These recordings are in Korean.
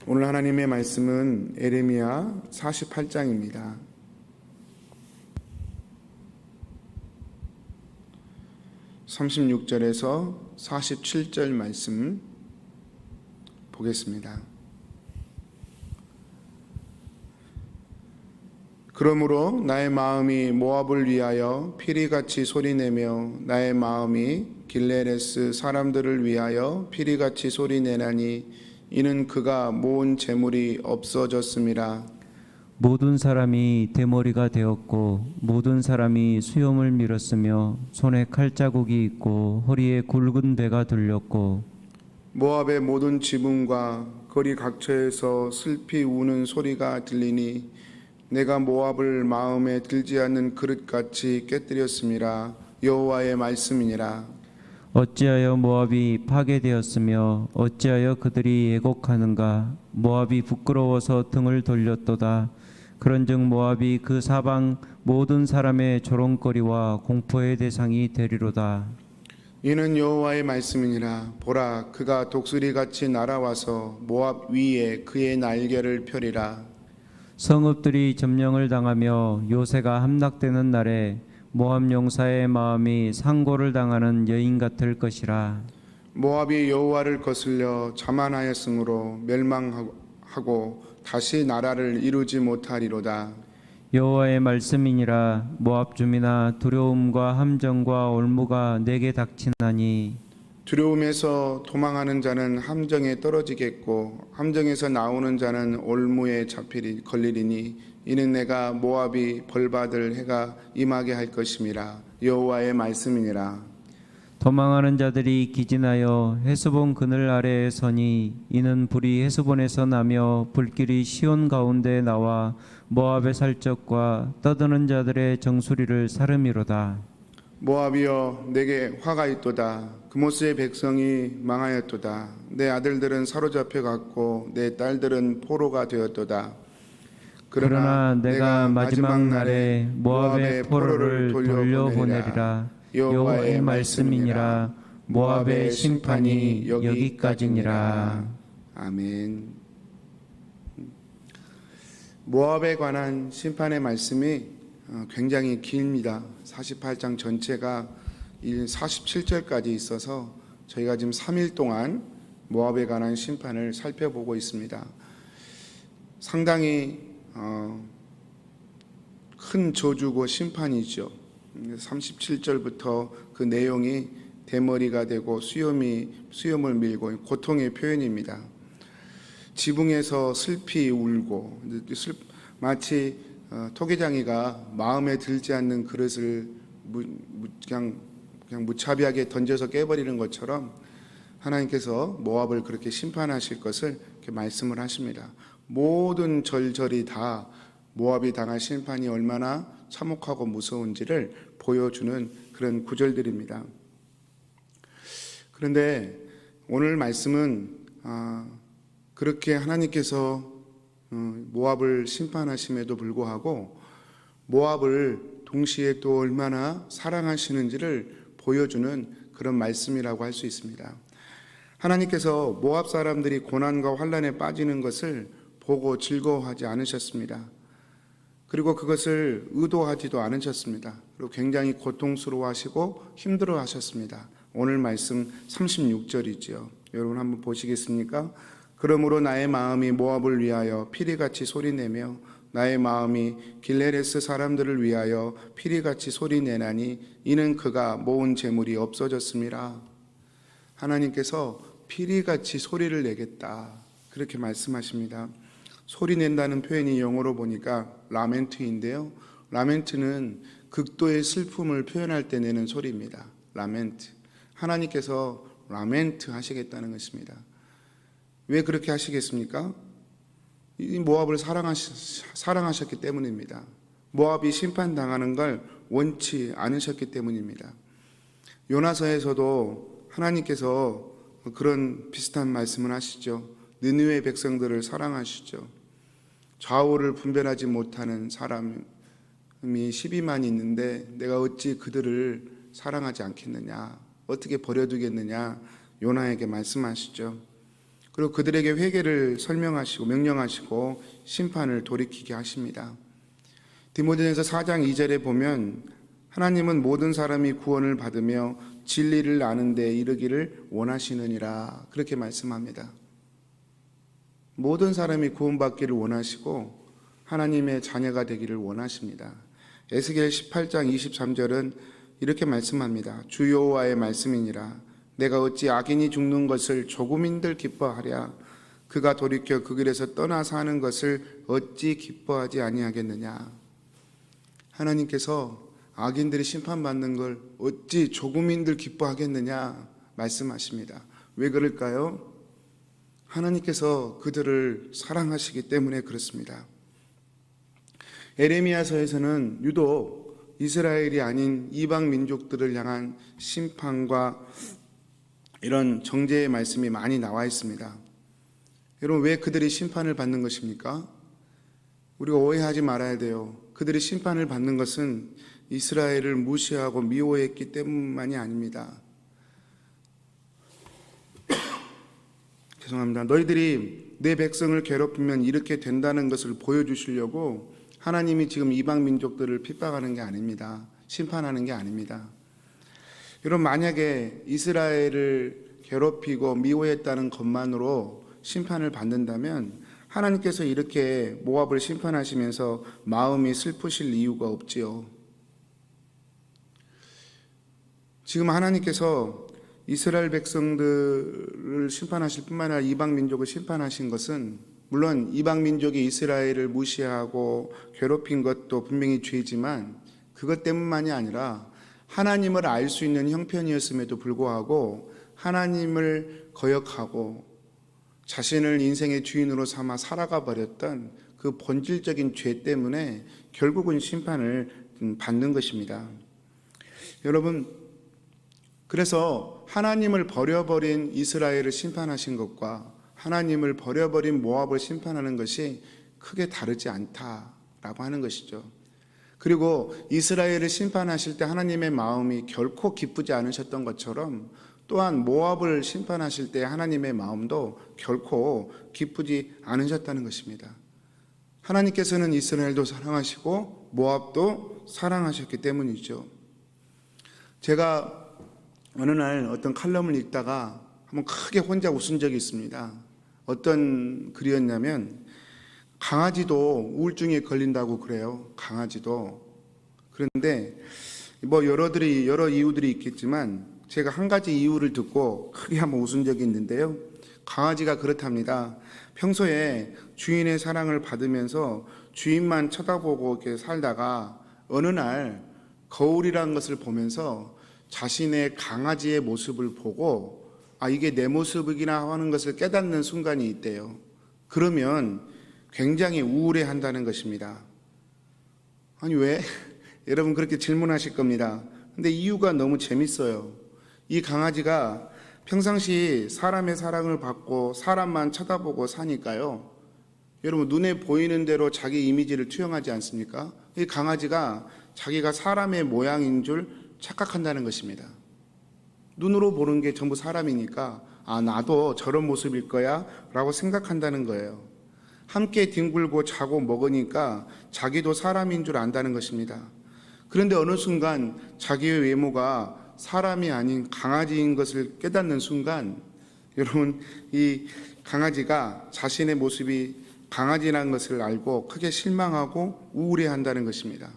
오늘 하나님의 말씀은 에레미야 48장입니다. 36절에서 47절 말씀 보겠습니다. 그러므로 나의 마음이 모압을 위하여 피리같이 소리내며 나의 마음이 길레레스 사람들을 위하여 피리같이 소리내나니 이는 그가 모은 재물이 없어졌음이라. 모든 사람이 대머리가 되었고 모든 사람이 수염을 밀었으며 손에 칼자국이 있고 허리에 굵은 배가 들렸고 모압의 모든 지붕과 거리 각처에서 슬피 우는 소리가 들리니 내가 모압을 마음에 들지 않는 그릇같이 깨뜨렸음이라. 여호와의 말씀이니라. 어찌하여 모압이 파괴되었으며 어찌하여 그들이 애곡하는가. 모압이 부끄러워서 등을 돌렸도다. 그런즉 모압이 그 사방 모든 사람의 조롱거리와 공포의 대상이 되리로다. 이는 여호와의 말씀이니라. 보라, 그가 독수리같이 날아와서 모압 위에 그의 날개를 펴리라. 성읍들이 점령을 당하며 요새가 함락되는 날에 모압 용사의 마음이 상고를 당하는 여인 같을 것이라. 모압이 여호와를 거슬려 자만하였으므로 멸망하고 다시 나라를 이루지 못하리로다. 여호와의 말씀이니라. 모압 주민아, 두려움과 함정과 올무가 내게 닥치나니 두려움에서 도망하는 자는 함정에 떨어지겠고 함정에서 나오는 자는 올무에 걸리리니 이는 내가 모압이 벌받을 해가 임하게 할 것임이라. 여호와의 말씀이니라. 도망하는 자들이 기진하여 헤스본 그늘 아래에 서니 이는 불이 헤스본에서 나며 불길이 시온 가운데 나와 모압의 살적과 떠드는 자들의 정수리를 사름이로다. 모압이여, 내게 화가 있도다. 그모스의 백성이 망하였도다. 내 아들들은 사로잡혀 갔고 내 딸들은 포로가 되었도다. 그러나 내가 마지막 날에 모압의 포로를 돌려보내리라. 여호와의 말씀이니라. 모압의 심판이 여기까지니라. 아멘. 모압에 관한 심판의 말씀이 굉장히 깁니다. 48장 전체가 47절까지 있어서 저희가 지금 3일 동안 모압에 관한 심판을 살펴보고 있습니다. 상당히 큰 저주고 심판이죠. 37절부터 그 내용이 대머리가 되고 수염을 밀고 고통의 표현입니다. 지붕에서 슬피 울고 마치 토기장이가 마음에 들지 않는 그릇을 그냥 무차비하게 던져서 깨버리는 것처럼 하나님께서 모압을 그렇게 심판하실 것을 이렇게 말씀을 하십니다. 모든 절절이 다 모압이 당할 심판이 얼마나 참혹하고 무서운지를 보여주는 그런 구절들입니다. 그런데 오늘 말씀은 그렇게 하나님께서 모압을 심판하심에도 불구하고 모압을 동시에 또 얼마나 사랑하시는지를 보여주는 그런 말씀이라고 할 수 있습니다. 하나님께서 모압 사람들이 고난과 환난에 빠지는 것을 보고 즐거워하지 않으셨습니다. 그리고 그것을 의도하지도 않으셨습니다. 그리고 굉장히 고통스러워하시고 힘들어하셨습니다. 오늘 말씀 36절이죠. 여러분 한번 보시겠습니까? 그러므로 나의 마음이 모압을 위하여 피리같이 소리내며 나의 마음이 길레레스 사람들을 위하여 피리같이 소리내나니 이는 그가 모은 재물이 없어졌음이라. 하나님께서 피리같이 소리를 내겠다, 그렇게 말씀하십니다. 소리 낸다는 표현이 영어로 보니까 라멘트인데요, 라멘트는 극도의 슬픔을 표현할 때 내는 소리입니다. 라멘트. 하나님께서 라멘트 하시겠다는 것입니다. 왜 그렇게 하시겠습니까? 이 모압을 사랑하셨기 때문입니다. 모압이 심판당하는 걸 원치 않으셨기 때문입니다. 요나서에서도 하나님께서 그런 비슷한 말씀을 하시죠. 느느웨 백성들을 사랑하시죠. 좌우를 분별하지 못하는 사람이 12만 있는데 내가 어찌 그들을 사랑하지 않겠느냐, 어떻게 버려두겠느냐 요나에게 말씀하시죠. 그리고 그들에게 회개를 설명하시고 명령하시고 심판을 돌이키게 하십니다. 디모데전서 4장 2절에 보면 하나님은 모든 사람이 구원을 받으며 진리를 아는 데 이르기를 원하시느니라 그렇게 말씀합니다. 모든 사람이 구원받기를 원하시고 하나님의 자녀가 되기를 원하십니다. 에스겔 18장 23절은 이렇게 말씀합니다. 주 여호와의 말씀이니라. 내가 어찌 악인이 죽는 것을 조금인들 기뻐하랴. 그가 돌이켜 그 길에서 떠나 사는 것을 어찌 기뻐하지 아니하겠느냐. 하나님께서 악인들이 심판받는 걸 어찌 조금인들 기뻐하겠느냐 말씀하십니다. 왜 그럴까요? 하나님께서 그들을 사랑하시기 때문에 그렇습니다. 에레미야서에서는 유독 이스라엘이 아닌 이방 민족들을 향한 심판과 이런 정죄의 말씀이 많이 나와 있습니다. 여러분, 왜 그들이 심판을 받는 것입니까? 우리가 오해하지 말아야 돼요. 그들이 심판을 받는 것은 이스라엘을 무시하고 미워했기 때문만이 아닙니다. 죄송합니다. 너희들이 내 백성을 괴롭히면 이렇게 된다는 것을 보여주시려고 하나님이 지금 이방 민족들을 핍박하는 게 아닙니다. 심판하는 게 아닙니다. 여러분, 만약에 이스라엘을 괴롭히고 미워했다는 것만으로 심판을 받는다면 하나님께서 이렇게 모압을 심판하시면서 마음이 슬프실 이유가 없지요. 지금 하나님께서 이스라엘 백성들을 심판하실 뿐만 아니라 이방 민족을 심판하신 것은 물론 이방 민족이 이스라엘을 무시하고 괴롭힌 것도 분명히 죄지만 그것 때문만이 아니라 하나님을 알 수 있는 형편이었음에도 불구하고 하나님을 거역하고 자신을 인생의 주인으로 삼아 살아가 버렸던 그 본질적인 죄 때문에 결국은 심판을 받는 것입니다. 여러분, 그래서 하나님을 버려버린 이스라엘을 심판하신 것과 하나님을 버려버린 모압을 심판하는 것이 크게 다르지 않다라고 하는 것이죠. 그리고 이스라엘을 심판하실 때 하나님의 마음이 결코 기쁘지 않으셨던 것처럼 또한 모압을 심판하실 때 하나님의 마음도 결코 기쁘지 않으셨다는 것입니다. 하나님께서는 이스라엘도 사랑하시고 모압도 사랑하셨기 때문이죠. 제가 어느 날 어떤 칼럼을 읽다가 한번 크게 혼자 웃은 적이 있습니다. 어떤 글이었냐면 강아지도 우울증에 걸린다고 그래요. 강아지도. 그런데 뭐 여러 이유들이 있겠지만 제가 한 가지 이유를 듣고 크게 한번 웃은 적이 있는데요. 강아지가 그렇답니다. 평소에 주인의 사랑을 받으면서 주인만 쳐다보고 이렇게 살다가 어느 날 거울이라는 것을 보면서 자신의 강아지의 모습을 보고 이게 내 모습이구나 하는 것을 깨닫는 순간이 있대요. 그러면 굉장히 우울해 한다는 것입니다. 아니 왜? 여러분 그렇게 질문하실 겁니다. 근데 이유가 너무 재밌어요. 이 강아지가 평상시 사람의 사랑을 받고 사람만 쳐다보고 사니까요. 여러분 눈에 보이는 대로 자기 이미지를 투영하지 않습니까? 이 강아지가 자기가 사람의 모양인 줄 착각한다는 것입니다. 눈으로 보는 게 전부 사람이니까 나도 저런 모습일 거야 라고 생각한다는 거예요. 함께 뒹굴고 자고 먹으니까 자기도 사람인 줄 안다는 것입니다. 그런데 어느 순간 자기의 외모가 사람이 아닌 강아지인 것을 깨닫는 순간 여러분 이 강아지가 자신의 모습이 강아지라는 것을 알고 크게 실망하고 우울해한다는 것입니다.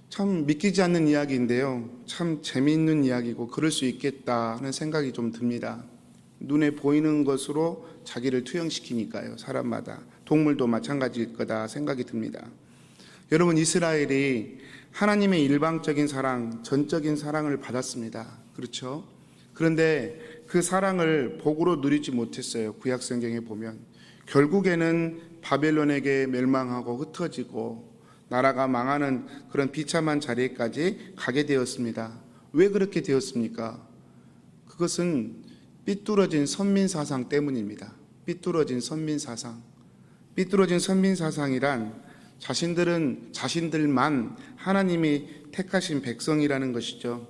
참 믿기지 않는 이야기인데요. 참 재미있는 이야기고 그럴 수 있겠다 하는 생각이 좀 듭니다. 눈에 보이는 것으로 자기를 투영시키니까요. 사람마다. 동물도 마찬가지일 거다 생각이 듭니다. 여러분 이스라엘이 하나님의 일방적인 사랑, 전적인 사랑을 받았습니다. 그렇죠? 그런데 그 사랑을 복으로 누리지 못했어요. 구약 성경에 보면. 결국에는 바벨론에게 멸망하고 흩어지고 나라가 망하는 그런 비참한 자리까지 가게 되었습니다. 왜 그렇게 되었습니까? 그것은 삐뚤어진 선민사상 때문입니다. 삐뚤어진 선민사상. 삐뚤어진 선민사상이란 자신들만 하나님이 택하신 백성이라는 것이죠.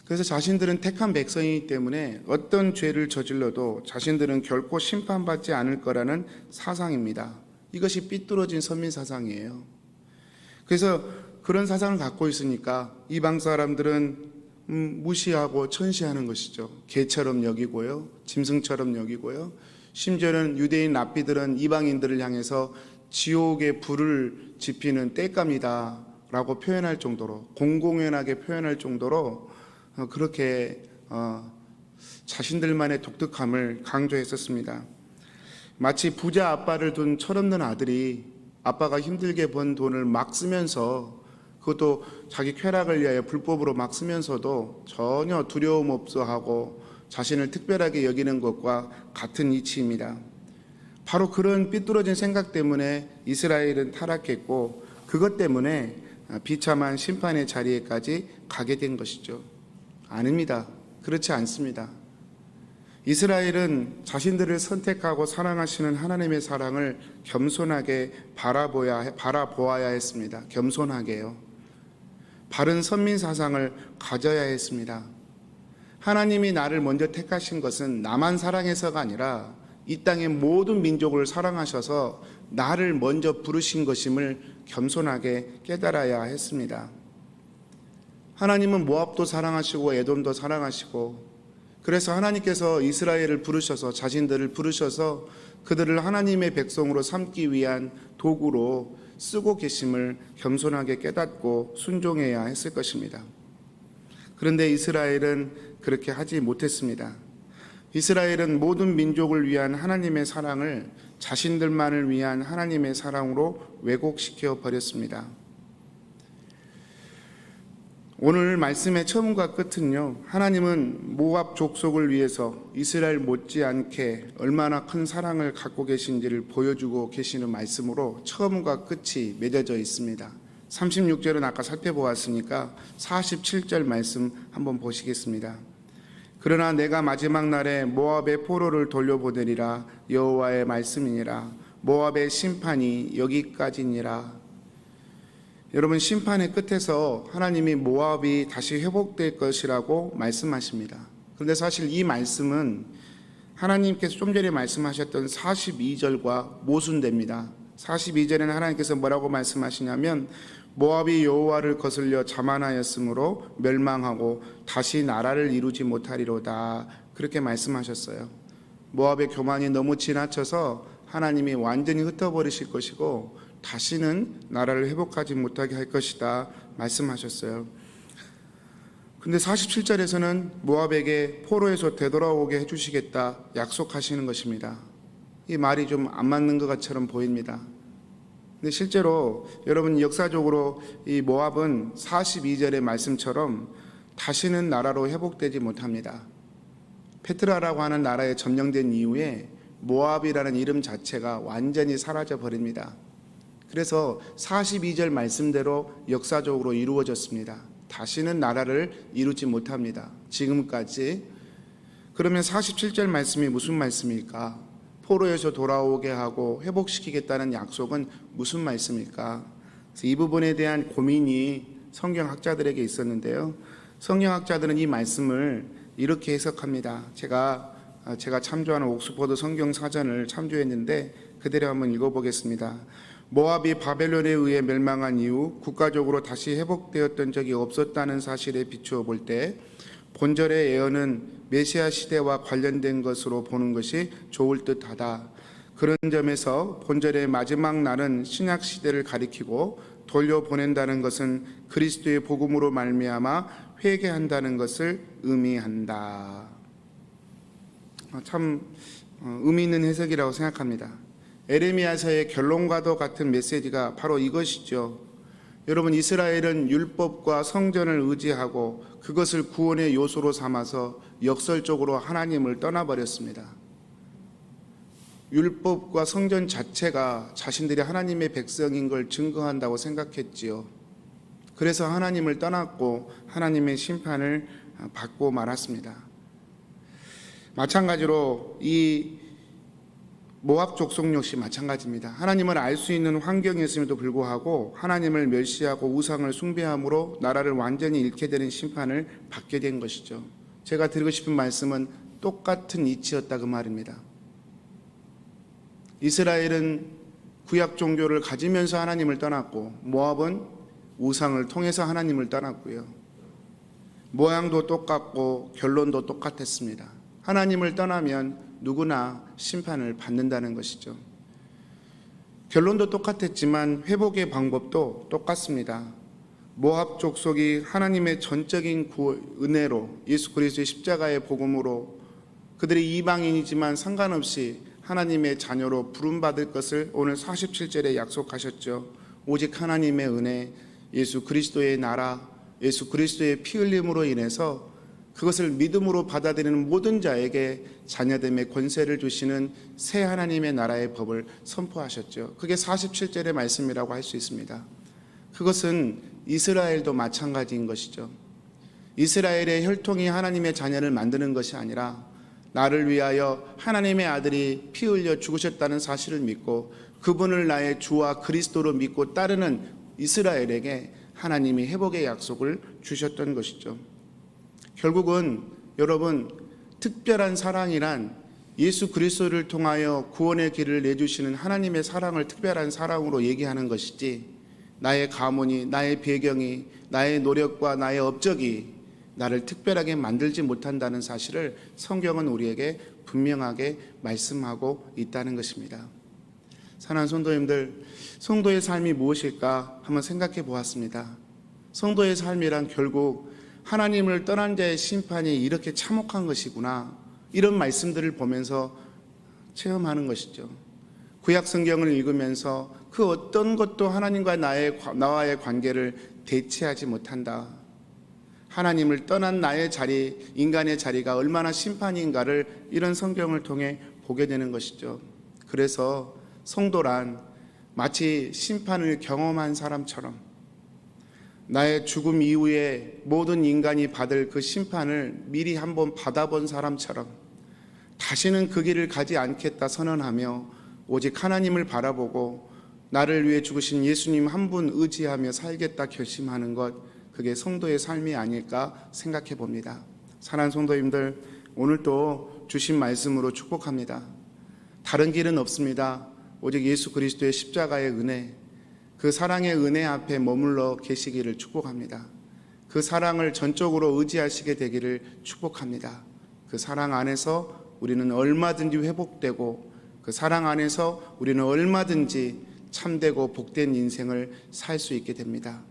그래서 자신들은 택한 백성이기 때문에 어떤 죄를 저질러도 자신들은 결코 심판받지 않을 거라는 사상입니다. 이것이 삐뚤어진 선민 사상이에요. 그래서 그런 사상을 갖고 있으니까 이방 사람들은 무시하고 천시하는 것이죠. 개처럼 여기고요, 짐승처럼 여기고요. 심지어는 유대인 랍비들은 이방인들을 향해서 지옥의 불을 지피는 땔감이다 라고 표현할 정도로, 공공연하게 표현할 정도로 그렇게 자신들만의 독특함을 강조했었습니다. 마치 부자 아빠를 둔 철없는 아들이 아빠가 힘들게 번 돈을 막 쓰면서, 그것도 자기 쾌락을 위하여 불법으로 막 쓰면서도 전혀 두려움 없어 하고 자신을 특별하게 여기는 것과 같은 이치입니다. 바로 그런 삐뚤어진 생각 때문에 이스라엘은 타락했고, 그것 때문에 비참한 심판의 자리에까지 가게 된 것이죠. 아닙니다. 그렇지 않습니다. 이스라엘은 자신들을 선택하고 사랑하시는 하나님의 사랑을 겸손하게 바라보아야 했습니다. 겸손하게요. 바른 선민 사상을 가져야 했습니다. 하나님이 나를 먼저 택하신 것은 나만 사랑해서가 아니라 이 땅의 모든 민족을 사랑하셔서 나를 먼저 부르신 것임을 겸손하게 깨달아야 했습니다. 하나님은 모압도 사랑하시고 에돔도 사랑하시고, 그래서 하나님께서 이스라엘을 부르셔서, 자신들을 부르셔서 그들을 하나님의 백성으로 삼기 위한 도구로 쓰고 계심을 겸손하게 깨닫고 순종해야 했을 것입니다. 그런데 이스라엘은 그렇게 하지 못했습니다. 이스라엘은 모든 민족을 위한 하나님의 사랑을 자신들만을 위한 하나님의 사랑으로 왜곡시켜 버렸습니다. 오늘 말씀의 처음과 끝은요, 하나님은 모압 족속을 위해서 이스라엘 못지않게 얼마나 큰 사랑을 갖고 계신지를 보여주고 계시는 말씀으로 처음과 끝이 맺어져 있습니다. 36절은 아까 살펴보았으니까 47절 말씀 한번 보시겠습니다. 그러나 내가 마지막 날에 모압의 포로를 돌려보내리라. 여호와의 말씀이니라. 모압의 심판이 여기까지니라. 여러분, 심판의 끝에서 하나님이 모압이 다시 회복될 것이라고 말씀하십니다. 그런데 사실 이 말씀은 하나님께서 좀 전에 말씀하셨던 42절과 모순됩니다. 42절에는 하나님께서 뭐라고 말씀하시냐면, 모압이 여호와를 거슬려 자만하였으므로 멸망하고 다시 나라를 이루지 못하리로다, 그렇게 말씀하셨어요. 모압의 교만이 너무 지나쳐서 하나님이 완전히 흩어버리실 것이고 다시는 나라를 회복하지 못하게 할 것이다 말씀하셨어요. 근데 47절에서는 모압에게 포로에서 되돌아오게 해주시겠다 약속하시는 것입니다. 이 말이 좀 안 맞는 것처럼 보입니다. 근데 실제로 여러분, 역사적으로 이 모압은 42절의 말씀처럼 다시는 나라로 회복되지 못합니다. 페트라라고 하는 나라에 점령된 이후에 모압이라는 이름 자체가 완전히 사라져 버립니다. 그래서 42절 말씀대로 역사적으로 이루어졌습니다. 다시는 나라를 이루지 못합니다. 지금까지. 그러면 47절 말씀이 무슨 말씀일까? 포로에서 돌아오게 하고 회복시키겠다는 약속은 무슨 말씀일까? 그래서 이 부분에 대한 고민이 성경학자들에게 있었는데요. 성경학자들은 이 말씀을 이렇게 해석합니다. 제가 참조하는 옥스퍼드 성경사전을 참조했는데 그대로 한번 읽어보겠습니다. 모압이 바벨론에 의해 멸망한 이후 국가적으로 다시 회복되었던 적이 없었다는 사실에 비추어 볼 때 본절의 예언은 메시아 시대와 관련된 것으로 보는 것이 좋을 듯하다. 그런 점에서 본절의 마지막 날은 신약 시대를 가리키고 돌려보낸다는 것은 그리스도의 복음으로 말미암아 회개한다는 것을 의미한다. 참 의미 있는 해석이라고 생각합니다. 에레미야서의 결론과도 같은 메시지가 바로 이것이죠. 여러분, 이스라엘은 율법과 성전을 의지하고 그것을 구원의 요소로 삼아서 역설적으로 하나님을 떠나버렸습니다. 율법과 성전 자체가 자신들이 하나님의 백성인 걸 증거한다고 생각했지요. 그래서 하나님을 떠났고 하나님의 심판을 받고 말았습니다. 마찬가지로 이 모압 족속 역시 마찬가지입니다. 하나님을 알 수 있는 환경이었음에도 불구하고 하나님을 멸시하고 우상을 숭배함으로 나라를 완전히 잃게 되는 심판을 받게 된 것이죠. 제가 드리고 싶은 말씀은 똑같은 이치였다 그 말입니다. 이스라엘은 구약 종교를 가지면서 하나님을 떠났고 모압은 우상을 통해서 하나님을 떠났고요. 모양도 똑같고 결론도 똑같았습니다. 하나님을 떠나면 누구나 심판을 받는다는 것이죠. 결론도 똑같았지만 회복의 방법도 똑같습니다. 모압 족속이 하나님의 전적인 은혜로 예수 그리스도의 십자가의 복음으로 그들이 이방인이지만 상관없이 하나님의 자녀로 부름받을 것을 오늘 47절에 약속하셨죠. 오직 하나님의 은혜, 예수 그리스도의 나라, 예수 그리스도의 피 흘림으로 인해서 그것을 믿음으로 받아들이는 모든 자에게 자녀됨의 권세를 주시는 새 하나님의 나라의 법을 선포하셨죠. 그게 47절의 말씀이라고 할 수 있습니다. 그것은 이스라엘도 마찬가지인 것이죠. 이스라엘의 혈통이 하나님의 자녀를 만드는 것이 아니라 나를 위하여 하나님의 아들이 피 흘려 죽으셨다는 사실을 믿고 그분을 나의 주와 그리스도로 믿고 따르는 이스라엘에게 하나님이 회복의 약속을 주셨던 것이죠. 결국은 여러분, 특별한 사랑이란 예수 그리스도를 통하여 구원의 길을 내주시는 하나님의 사랑을 특별한 사랑으로 얘기하는 것이지 나의 가문이, 나의 배경이, 나의 노력과 나의 업적이 나를 특별하게 만들지 못한다는 사실을 성경은 우리에게 분명하게 말씀하고 있다는 것입니다. 사랑하는 성도님들, 성도의 삶이 무엇일까 한번 생각해 보았습니다. 성도의 삶이란 결국 하나님을 떠난 자의 심판이 이렇게 참혹한 것이구나, 이런 말씀들을 보면서 체험하는 것이죠. 구약 성경을 읽으면서 그 어떤 것도 하나님과 나와의 관계를 대체하지 못한다. 하나님을 떠난 나의 자리, 인간의 자리가 얼마나 심판인가를 이런 성경을 통해 보게 되는 것이죠. 그래서 성도란 마치 심판을 경험한 사람처럼 나의 죽음 이후에 모든 인간이 받을 그 심판을 미리 한번 받아본 사람처럼 다시는 그 길을 가지 않겠다 선언하며 오직 하나님을 바라보고 나를 위해 죽으신 예수님 한 분 의지하며 살겠다 결심하는 것, 그게 성도의 삶이 아닐까 생각해 봅니다. 사랑하는 성도님들, 오늘도 주신 말씀으로 축복합니다. 다른 길은 없습니다. 오직 예수 그리스도의 십자가의 은혜, 그 사랑의 은혜 앞에 머물러 계시기를 축복합니다. 그 사랑을 전적으로 의지하시게 되기를 축복합니다. 그 사랑 안에서 우리는 얼마든지 회복되고 그 사랑 안에서 우리는 얼마든지 참되고 복된 인생을 살 수 있게 됩니다.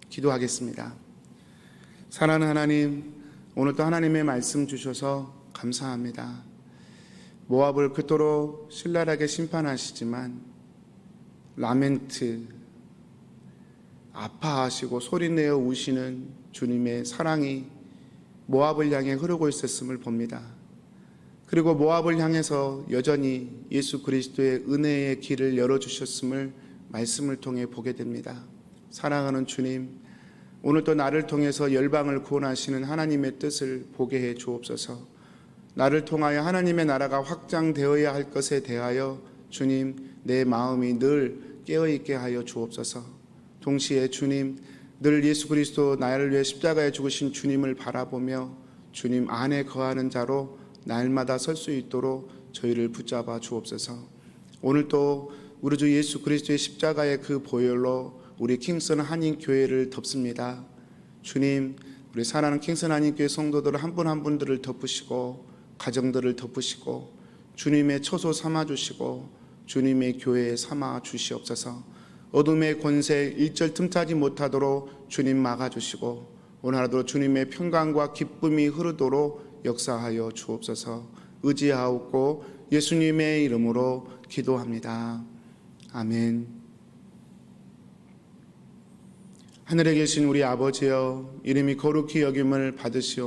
기도하겠습니다. 사랑하는 하나님, 오늘도 하나님의 말씀 주셔서 감사합니다. 모압을 그토록 신랄하게 심판하시지만 라멘트, 아파하시고 소리내어 우시는 주님의 사랑이 모압을 향해 흐르고 있었음을 봅니다. 그리고 모압을 향해서 여전히 예수 그리스도의 은혜의 길을 열어주셨음을 말씀을 통해 보게 됩니다. 사랑하는 주님, 오늘도 나를 통해서 열방을 구원하시는 하나님의 뜻을 보게 해 주옵소서. 나를 통하여 하나님의 나라가 확장되어야 할 것에 대하여 주님, 내 마음이 늘 깨어있게 하여 주옵소서. 동시에 주님, 늘 예수 그리스도 나를 위해 십자가에 죽으신 주님을 바라보며 주님 안에 거하는 자로 날마다 설 수 있도록 저희를 붙잡아 주옵소서. 오늘도 우리 주 예수 그리스도의 십자가의 그 보혈로 우리 킹슨 한인교회를 덮습니다. 주님, 우리 사랑하는 킹슨 한인교회 성도들 한 분 한 분들을 덮으시고 가정들을 덮으시고 주님의 처소 삼아주시고 주님의 교회에 삼아 주시옵소서. 어둠의 권세 일절 틈타지 못하도록 주님 막아주시고 오늘 하루도 주님의 평강과 기쁨이 흐르도록 역사하여 주옵소서. 의지하옵고 예수님의 이름으로 기도합니다. 아멘. 하늘에 계신 우리 아버지여, 이름이 거룩히 여김을 받으시옵소서.